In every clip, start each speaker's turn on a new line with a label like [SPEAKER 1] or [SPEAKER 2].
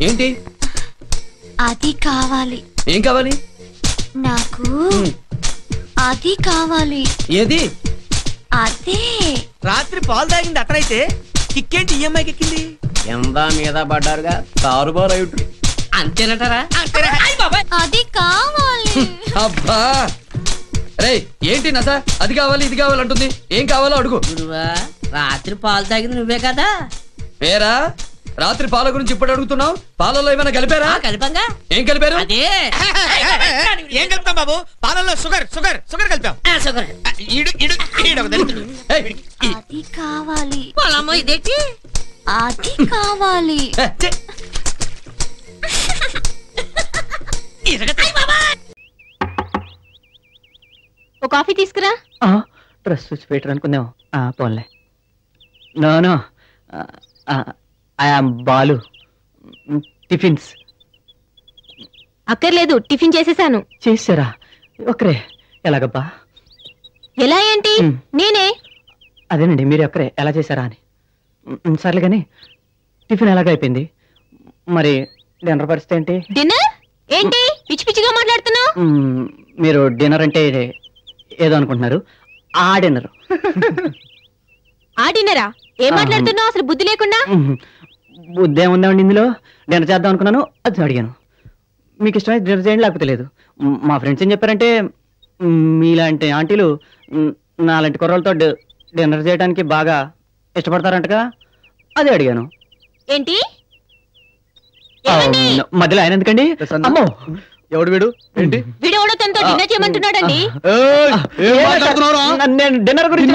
[SPEAKER 1] ఏంటి?
[SPEAKER 2] అది కావాలి.
[SPEAKER 1] ఏం కావాలి?
[SPEAKER 2] నాకు అది కావాలి.
[SPEAKER 1] ఏది?
[SPEAKER 2] అదే.
[SPEAKER 3] రాత్రి పాలు తాగింది అతనైతే కిక్కేంటి ఈఎంఐకి ఎక్కింది?
[SPEAKER 1] ఎందా మీద పడ్డారుగా కారుబారు అయ్యుంటారు.
[SPEAKER 3] అంతేనంటారా?
[SPEAKER 2] అది కావాలి.
[SPEAKER 1] అబ్బా రే ఏంటి నస? అది కావాలి ఇది కావాలంటుంది. ఏం కావాలో అడుగు.
[SPEAKER 3] రాత్రి పాలు తాగింది నువ్వే కదా?
[SPEAKER 1] వేరా రాత్రి పాల గురించి ఇప్పుడు అడుగుతున్నావు? పాలలో ఏమైనా కలిపారా?
[SPEAKER 3] కలిపంగా.
[SPEAKER 1] ఏం కలిపారు?
[SPEAKER 3] అదే ఏం కలుపుతాం బాబు? పాలల్లో షుగర్ షుగర్ షుగర్ కలిపాం. షుగర్
[SPEAKER 2] అది కావాలి.
[SPEAKER 3] పొలమ్మ ఇదేంటి?
[SPEAKER 2] అది కావాలి.
[SPEAKER 4] ఓ కాఫీ తీసుకురా.
[SPEAKER 5] డ్రెస్ చూసి పెట్టరు అనుకుందాం. పోన్లే. No I am Balu. Tiffins
[SPEAKER 4] అక్కర్లేదు, టిఫిన్ చేసేసాను.
[SPEAKER 5] చేసారా? ఒకరే ఎలాగబ్బా?
[SPEAKER 4] ఎలా ఏంటి? నేనే.
[SPEAKER 5] అదేనండి మీరు ఒక్కరే ఎలా చేశారా అని. సర్లే కానీ టిఫిన్ ఎలాగైపోయింది? మరి డిన్నర్ పరిస్థితి ఏంటి?
[SPEAKER 4] డిన్నర్ ఏంటి పిచ్చి పిచ్చిగా మాట్లాడుతున్నావు?
[SPEAKER 5] మీరు డిన్నర్ అంటే ఏదో అనుకుంటున్నారు. ఆ డిన్నర్.
[SPEAKER 4] ఆ డిన్నరా? ఏం మాట్లాడుతున్నావు అసలు బుద్ధి లేకుండా?
[SPEAKER 5] బుద్ధి ఏముందండి ఇందులో? డిన్నర్ చేద్దాం అనుకున్నాను, అది అడిగాను. మీకు ఇష్టమైతే డిన్నర్ చేయండి, లేకపోతే లేదు. మా ఫ్రెండ్స్ ఏం చెప్పారంటే మీలాంటి ఆంటీలు నాలాంటి కుర్రలతో డిన్నర్ చేయడానికి బాగా ఇష్టపడతారంటగా, అదే అడిగాను.
[SPEAKER 4] ఏంటి
[SPEAKER 5] మధ్యలో ఆయన ఎందుకండి? అమ్మో
[SPEAKER 6] ఎవడు వీడు? ఏంటి
[SPEAKER 4] వీడెవడో తనతో డిన్నర్ చేయమంటున్నాడండి.
[SPEAKER 5] నేను డిన్నర్ గురించి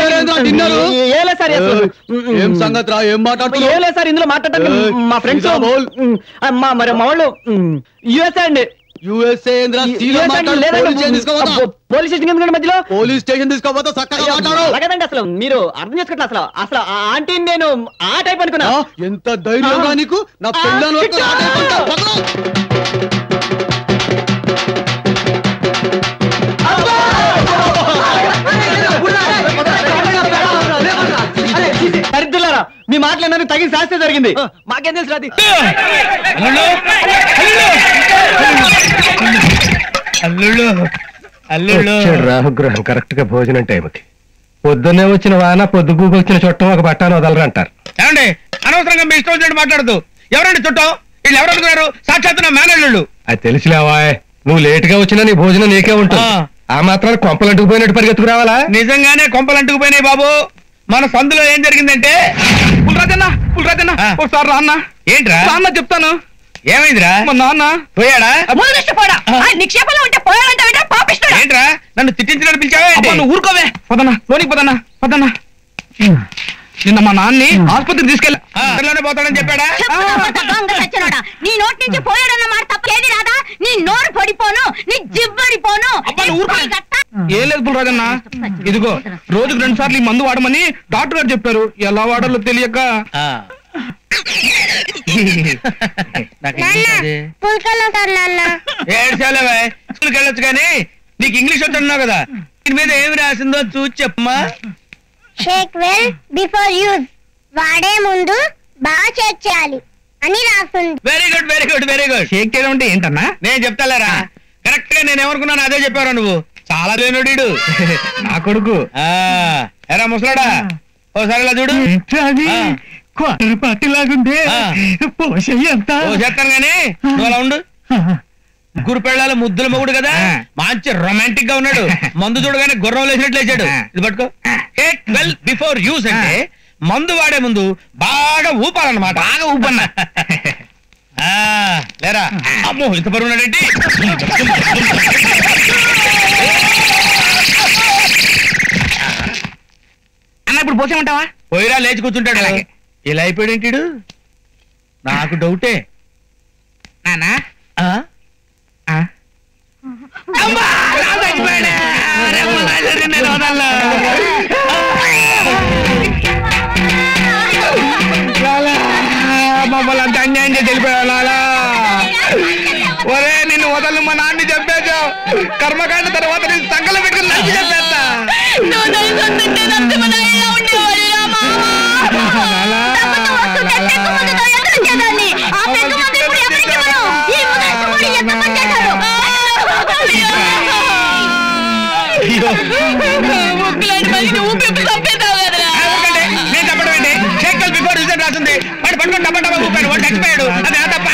[SPEAKER 6] ఏం సంగతి రా? ఏం మాట్లాడుతున్నా?
[SPEAKER 5] ఏం లేదు సార్, ఇందులో మాట్లాడటానికి మా ఫ్రెండ్స్ మరి మా వాళ్ళు యుఎస్ఏ అండి. పోలీస్ స్టేషన్ ఎందుకండి మధ్యలో?
[SPEAKER 6] పోలీస్ స్టేషన్ తీసుకోపోతే
[SPEAKER 5] అలాగేదండి. అసలు మీరు అర్థం చేసుకోవట్లేదు. అసలు అసలు ఆంటీ నేను ఆ టైప్ అనుకున్నా.
[SPEAKER 6] ఎంత ధైర్యంగా నీకు? నా పెళ్ళాను
[SPEAKER 5] దరిద్రులారా, మీ మాటలు తగిన శాస్త్రం జరిగింది. మాకేం తెలుసు రాది.
[SPEAKER 7] రాహుగ్రహం కరెక్ట్ గా భోజనం టైంకి. పొద్దున్నే వచ్చిన వాన పొద్దుగూకు వచ్చిన చుట్టం ఒక బట్టాను వదలరు అంటారు.
[SPEAKER 8] ఏమండి అనవసరంగా మీ ఇష్టం వచ్చినట్టు మాట్లాడదు. ఎవరండి చుట్టం? వీళ్ళు ఎవరు అనుకున్నారు? సాక్షాత్ నా మేనల్లుళ్ళు.
[SPEAKER 7] అది తెలిసిలేవా? నువ్వు లేట్ గా వచ్చినా నీ భోజనం నీకే ఉంటుంది. ఆ మాత్రం కొంపలు అంటుకుపోయినట్టు పరిగెత్తుకు రావాలా?
[SPEAKER 8] నిజంగానే కొంపలు అంటుకుపోయినాయి బాబు. మన సందులో ఏం జరిగిందంటే పుల్రాజన్న ఒకసారి రాన్న. ఏంట్రా? రాన్న చెప్తాను. ఏమైందిరా? మా నాన్న పోయాడా?
[SPEAKER 4] నిక్షేపంలో ఉంటే పోయాడంటే పాపిస్తాడు.
[SPEAKER 8] ఏంట్రా నన్ను తిట్టించినట్టు పిలిచావా? నువ్వు ఊరుకోవే. పదన్నా లోనికి పదన్నా. నిన్న మా నాన్ని ఆసుపత్రికి తీసుకెళ్ళి పోతాడని చెప్పాడా?
[SPEAKER 4] నీ నోటి నుంచి పోయాడన్న మాట తప్పేది రాదా? నీ నోరు పడిపోను, నీ జిబ్బడిపోను.
[SPEAKER 8] ఏం లేదు పుల్రాజన్న, ఇదిగో రోజుకు 2 సార్లు ఈ మందు వాడమని డాక్టర్ గారు చెప్పారు. ఎలా వాడాలో తెలియక ఏడ్చాలేవా? స్కూల్కి వెళ్ళొచ్చు కానీ నీకు ఇంగ్లీష్ వచ్చన్నావు కదా, దీని మీద ఏమి రాసిందో చూసి చెప్పమ్మా.
[SPEAKER 9] షేక్ వెల్ బిఫోర్ యూజ్, వాడే ముందు బాగా షేక్ చేయాలి అని రాస్తుంది.
[SPEAKER 8] Very good very good very good. Shake చేయడం అంటే ఏంటన్నా? నేను చెప్తాలేరా, కరెక్ట్ గా నేను ఏమనుకున్నాను అదే చెప్పారా నువ్వు. చాలా లేనోడు నా కొడుకు. ఎరా ముసలాడా ఓసారి ఇలా చూడు.
[SPEAKER 7] పార్టీలాగుంది.
[SPEAKER 8] పోసేస్తాను గానీ నువ్వు అలా ఉండు. ముగ్గురు పెళ్ళాల ముద్దుల మొగుడు కదా, మంచి రొమాంటిక్ గా ఉన్నాడు. మందు చూడగానే గుర్రం లేచినట్లు లేచాడు. ఇది పట్టుకో. టేక్ వెల్ బిఫోర్ యూజ్ అంటే మందు వాడే ముందు బాగా ఊపాలన్నమాట. బాగా ఊపన్నా లేరా? అమ్మో ఇంత బరువు ఉన్నాడేంటి? అన్న ఇప్పుడు పోసేమంటావా? పోయిరా లేచి కూర్చుంటాడు. అలాగే ఇలా అయిపోయాడేంటి? నాకు డౌటే. నానా మమ్మల్ని అంత అన్యాయం చేసి వెళ్ళిపోయాలా? ఒరే నిన్ను వదలు, మా నాన్న చెప్పేశావు. కర్మకాండ తర్వాత నేను సంకలం పెట్టుకుని నచ్చి చెప్పేస్తా. నేను చెప్పడం ఏంటి? షేక్ వెల్ బిఫోర్ యూజ్ రాసింది. వాడు పట్టుకొని టపా టపా ఊపాడు. వాడు చచ్చిపోయాడు. అది తప్ప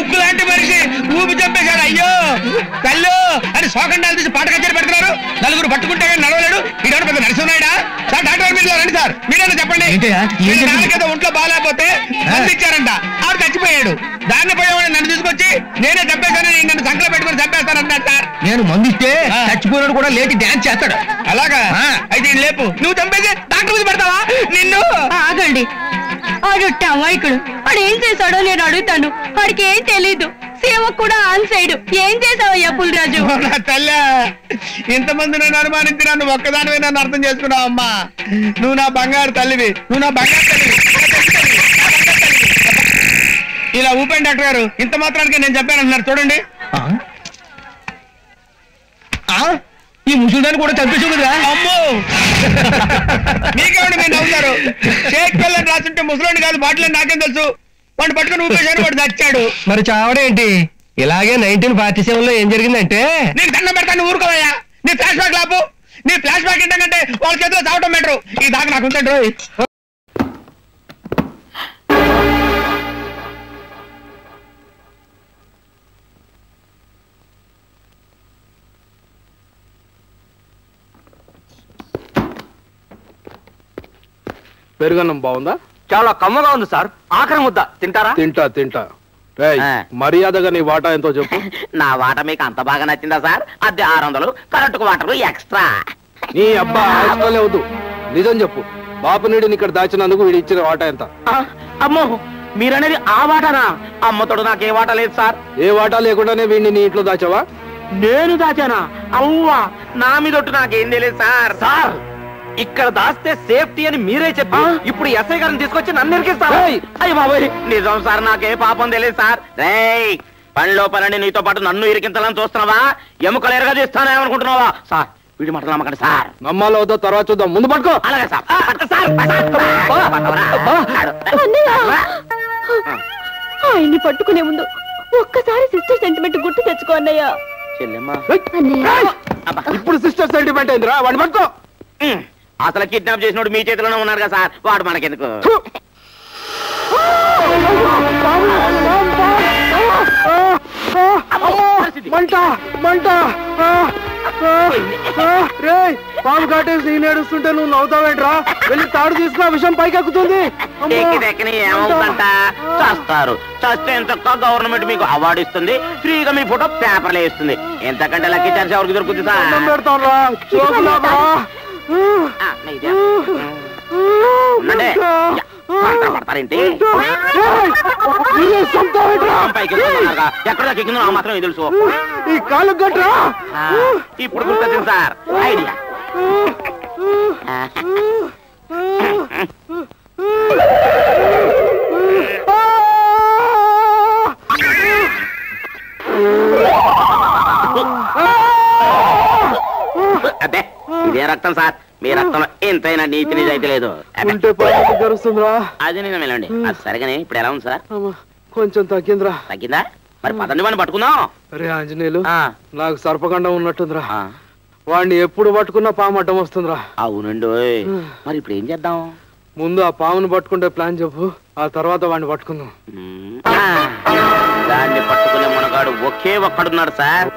[SPEAKER 8] ఉక్కు లాంటి మనిషి ఊపి చంపేశాడు. అయ్యో కళ్ళు అని శోకండాలు తీసి పాట కచేరి పెడుతున్నారు. నలుగురు పట్టుకుంటే నడవలేడు. ఇటువంటి పెద్ద నడుస్తున్నాడా సార్? డాక్టర్ మీరు రండి సార్, మీరేనా చెప్పండి. నాలుగేదో ఒంట్లో బాగాలేకపోతే ఇచ్చారంట, ఆవిడ చచ్చిపోయాడు. దాన్ని పోయేవాడు నన్ను తీసుకొచ్చి నేనే చంపేశానని నన్ను సంకలో పెట్టుకుని చంపేస్తానంటారు సార్.
[SPEAKER 7] నేను మందిస్తే చచ్చిపోయినాడు కూడా లేచి డాన్స్ చేస్తాడు.
[SPEAKER 8] అలాగా? అయితే లేపు. నువ్వు చంపేసి డాక్టర్ మీద పెడతావా నిన్ను?
[SPEAKER 4] ఆగండి, ఆడొట్ట అమాయకుడు. వాడు ఏం చేశాడో నేను అడుగుతాను. వాడికి ఏం తెలీదు. సేవ కూడా ఆన్ సైడ్. ఏం చేసావయ్యా పుల్రాజు?
[SPEAKER 8] తల్లి, ఇంతమంది నన్ను అనుమానించి నన్ను ఒక్కదానివే నన్ను అర్థం చేసుకున్నావు అమ్మా. నువ్వు నా బంగారు తల్లివి. నువ్వు నా బంగారు తల్లివి. ఇలా ఊపండి డాక్టర్ గారు. ఇంత మాత్రానికి నేను చెప్పానంటున్నారు చూడండి.
[SPEAKER 7] ఈ ముసలిదాన్ని కూడా చంపేసి కదా.
[SPEAKER 8] అమ్మో మీకేమండి మీరు నవ్వుతారు? షేక్ పిల్లని రాసుంటే ముసలోని కాదు బాటిల్ అని నాకేం తెలుసు. వాడిని పట్టుకుని ఊపేశారు, వాడు చచ్చాడు.
[SPEAKER 7] మరి చావడేంటి? ఇలాగే 1947 లో ఏం జరిగిందంటే,
[SPEAKER 8] నేను దండం పెడతాను ఊరుకోవయ్యా. నీ ఫ్లాష్ బ్యాక్ లాపు. నీ ఫ్లాష్ బ్యాక్ ఏంటంటే వాళ్ళ చేతిలో చావటం బెటరు. ఈ దాకా నాకు ఉంటాడు.
[SPEAKER 6] పెరుగన్నం బాగుందా?
[SPEAKER 5] చాలా కమ్మగా ఉంది సార్. ఆఖరి ముద్ద తింటారా?
[SPEAKER 6] తింటా తింటా. మర్యాదగా నీ వాటా ఎంతో చెప్పు.
[SPEAKER 5] నా వాటా మీకు అంత బాగా నచ్చిందా సార్? అద్దె 600, కరెంటుకు వాటర్ ఎక్స్ట్రా.
[SPEAKER 6] నీ అబ్బా ఆలోచనలే వద్దు, నిజం చెప్పు. బాపునీడిని ఇక్కడ దాచినందుకు వీడి ఇచ్చిన వాటా ఎంత?
[SPEAKER 5] అమ్మో, మీరనేది ఆ వాటానా? అమ్మతోడు నాకు ఏ వాటా లేదు సార్.
[SPEAKER 6] ఏ వాటా లేకుండానే వీడిని నీ ఇంట్లో దాచావా?
[SPEAKER 5] నేను దాచానా? అవ్వా, నా మీదొట్టు నాకేం తెలియదు సార్. సార్, ఇక్కడ దాస్తే సేఫ్టీ అని మీరే చెప్పి ఇప్పుడు ఎస్ఐ గారిని తీసుకొచ్చి నన్ను ఇరికిస్తారు. అయ్య బాబోయ్, నిజం సార్, నాకే పాపం తెలియదు సార్. రేయ్, పనిలో పని నీతో పాటు నన్ను ఇరికించాలని చూస్తున్నావా? ఎముకలు ఎరగదీస్తానేమనుకుంటున్నావా? సార్, వీడి మాట నమ్మకండి సార్.
[SPEAKER 6] నమ్మాలో వద్దో తర్వాత చూద్దాం, ముందు పట్టుకో.
[SPEAKER 5] అలాగే సార్.
[SPEAKER 4] ఆయన్ని పట్టుకునే ముందు ఒక్కసారి సిస్టర్ సెంటిమెంట్ గుర్తు తెచ్చుకో అన్నయ్య.
[SPEAKER 5] చెల్లెమ్మా,
[SPEAKER 6] ఇప్పుడు సిస్టర్ సెంటిమెంట్ అయిందిరా, వాడిని పట్టుకో.
[SPEAKER 5] అసలు కిడ్నాప్ చేసినోడు మీ చేతిలోనే ఉన్నారు కదా సార్, వాడు మనకెందుకు?
[SPEAKER 6] మంట మంట! రేయ్, పాము కాటేసి నేను ఏడుస్తుంటే నువ్వు నవ్వుతావేంట్రా? వెళ్ళి తాడు తీసుకున్న విషయం పైకెక్కుతుంది.
[SPEAKER 5] ఏమవుతుందంట? చేస్తారు. చస్తే ఎంత గవర్నమెంట్ మీకు అవార్డు ఇస్తుంది, ఫ్రీగా మీ ఫోటో పేపర్లో ఇస్తుంది. ఎంతకంటే లక్కీ ఛాన్స్ ఎవరికి దొరుకుతుంది సార్?
[SPEAKER 6] పెడతాను
[SPEAKER 5] పడతారేంటి? ఎక్కడ కింద మాత్రం తెలుసు.
[SPEAKER 6] ఈ కాలు గట్రా
[SPEAKER 5] ఇప్పుడు గుర్తొచ్చింది సార్ ఐడియా. అబ్బే, ఇదే రక్తం సార్. మీ రక్తంలో ఎంతైనా నీతి నిజాయితీ లేదు. అది నేను వెళ్ళండి. అది సరిగానే ఇప్పుడు ఎలా ఉంది సార్?
[SPEAKER 6] కొంచెం తగ్గిందిరా.
[SPEAKER 5] తగ్గిందా? మరి పదండి, వాడిని పట్టుకుందాం.
[SPEAKER 6] అరే ఆంజనేయులు, నాకు సర్పగండం ఉన్నట్టుందిరా. వాడిని ఎప్పుడు పట్టుకున్నా పాము అడ్డం వస్తుందిరా.
[SPEAKER 5] అవునండి. మరి ఇప్పుడు ఏం చేద్దాం?
[SPEAKER 6] ముందు ఆ పామును పట్టుకుంటే ప్లాన్ చెప్పు, ఆ తర్వాత వాడిని పట్టుకుందాం.
[SPEAKER 5] దాన్ని పట్టుకునే మనగాడు ఒకే ఒక్కడున్నాడు సార్.